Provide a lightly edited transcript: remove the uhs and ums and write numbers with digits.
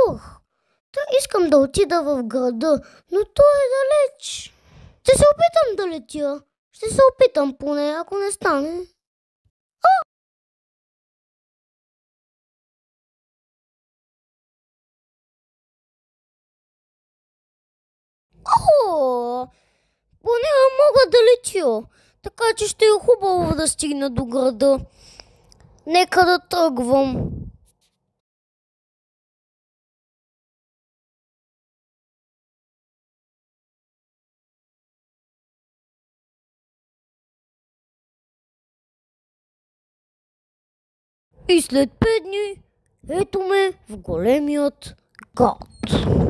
Ух, да искам да отида в града, но той е далеч. Ще се опитам да летя. Ще се опитам поне, ако не стане. О, поне мога да летя. Така че ще е хубаво да стигна до града. Нека да тръгвам. И след 5 дни, ето ме в големият град.